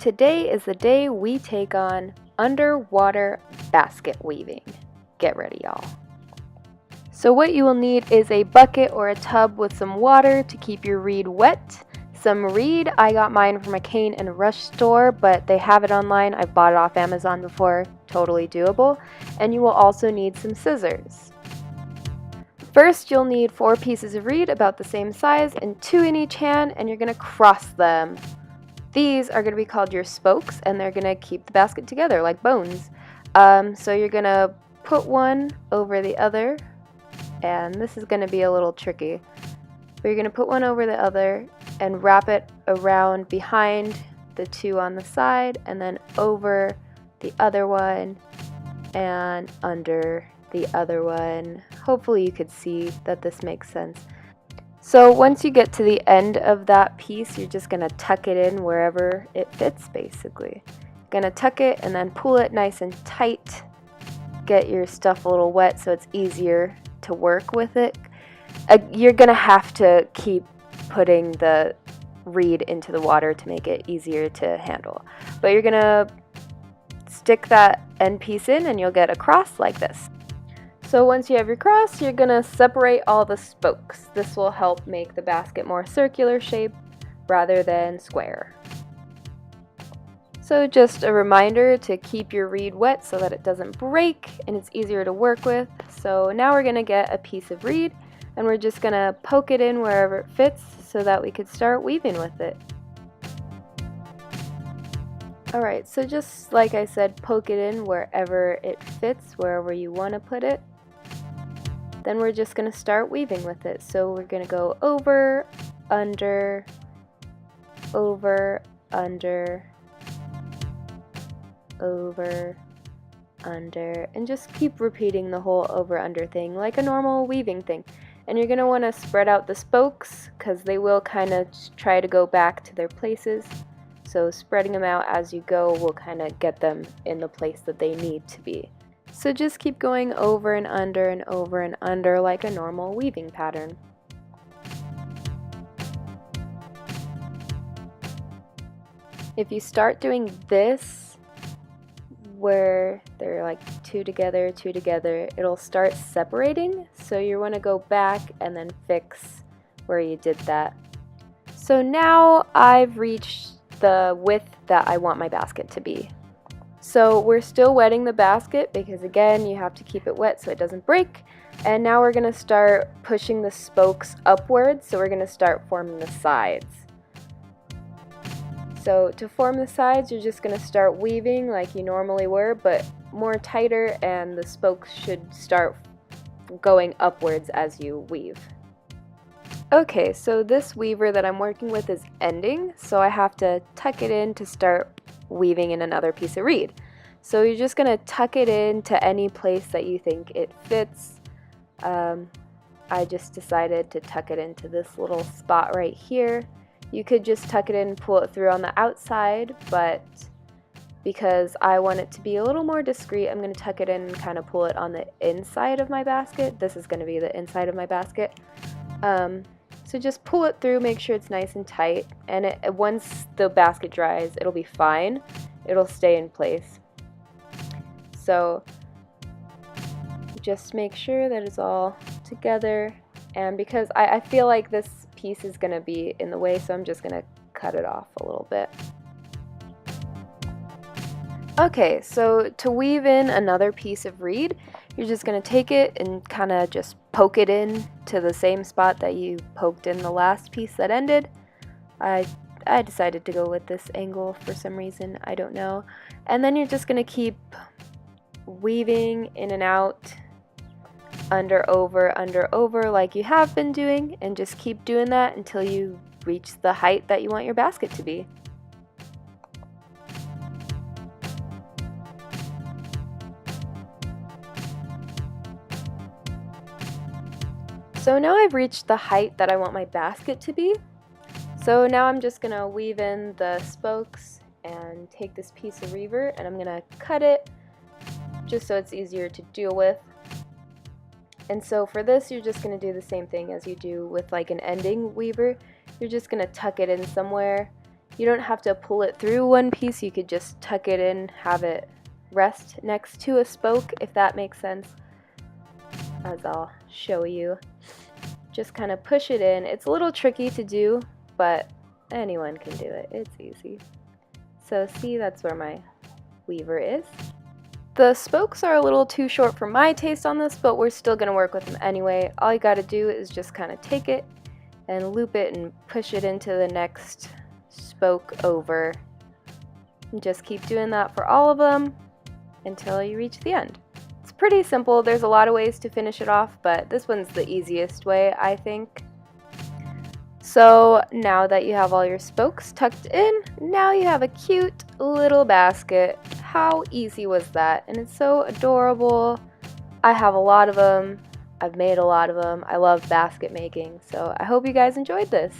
Today is the day we take on underwater basket weaving. Get ready, y'all. So what you will need is a bucket or a tub with some water to keep your reed wet, some reed. I got mine from a Cane and Rush store, but they have it online. I've bought it off Amazon before, totally doable. And you will also need some scissors. First, you'll need 4 pieces of reed about the same size and 2 in each hand, and you're gonna cross them. These are going to be called your spokes, and they're going to keep the basket together like bones. So you're going to put one over the other, and this is going to be a little tricky. But you're going to put one over the other and wrap it around behind the 2 on the side, and then over the other one and under the other one. Hopefully you could see that this makes sense. So once you get to the end of that piece, you're just going to tuck it in wherever it fits, basically. Going to tuck it and then pull it nice and tight. Get your stuff a little wet so it's easier to work with it. You're going to have to keep putting the reed into the water to make it easier to handle. But you're going to stick that end piece in and you'll get a cross like this. So once you have your cross, you're going to separate all the spokes. This will help make the basket more circular shape rather than square. So just a reminder to keep your reed wet so that it doesn't break and it's easier to work with. So now we're going to get a piece of reed and we're just going to poke it in wherever it fits so that we could start weaving with it. Alright, so just like I said, poke it in wherever it fits, wherever you want to put it. Then we're just going to start weaving with it. So we're going to go over, under, over, under, over, under, and just keep repeating the whole over under thing like a normal weaving thing. And you're going to want to spread out the spokes because they will kind of try to go back to their places. So spreading them out as you go will kind of get them in the place that they need to be. So just keep going over and under like a normal weaving pattern. If you start doing this, where they're like two together, it'll start separating. So you want to go back and then fix where you did that. So now I've reached the width that I want my basket to be. So we're still wetting the basket because again you have to keep it wet so it doesn't break. And now we're going to start pushing the spokes upwards, so we're going to start forming the sides. So to form the sides you're just going to start weaving like you normally were, but more tighter, and the spokes should start going upwards as you weave. Okay, so this weaver that I'm working with is ending, so I have to tuck it in to start weaving in another piece of reed. So you're just going to tuck it in to any place that you think it fits. I just decided to tuck it into this little spot right here. You could just tuck it in and pull it through on the outside, but because I want it to be a little more discreet, I'm going to tuck it in and kind of pull it on the inside of my basket. This is going to be the inside of my basket. So just pull it through, make sure it's nice and tight, and once the basket dries, it'll be fine. It'll stay in place. So just make sure that it's all together, and because I feel like this piece is going to be in the way, so I'm just going to cut it off a little bit. Okay, so to weave in another piece of reed, you're just going to take it and kind of just poke it in to the same spot that you poked in the last piece that ended. I decided to go with this angle for some reason, I don't know. And then you're just going to keep weaving in and out, under, over like you have been doing, and just keep doing that until you reach the height that you want your basket to be. So now I've reached the height that I want my basket to be. So now I'm just going to weave in the spokes and take this piece of reaver and I'm going to cut it just so it's easier to deal with. And so for this you're just going to do the same thing as you do with like an ending weaver. You're just going to tuck it in somewhere You don't have to pull it through one piece, you could just tuck it in, have it rest next to a spoke, if that makes sense, as I'll show you. Just kind of push it in. It's a little tricky to do, but anyone can do it. It's easy. So see, that's where my weaver is. The spokes are a little too short for my taste on this, but we're still going to work with them anyway. All you got to do is just kind of take it and loop it and push it into the next spoke over. And just keep doing that for all of them until you reach the end. It's pretty simple. There's a lot of ways to finish it off, but this one's the easiest way, I think. So now that you have all your spokes tucked in, now you have a cute little basket. How easy was that? And it's so adorable. I have a lot of them. I've made a lot of them. I love basket making, so I hope you guys enjoyed this.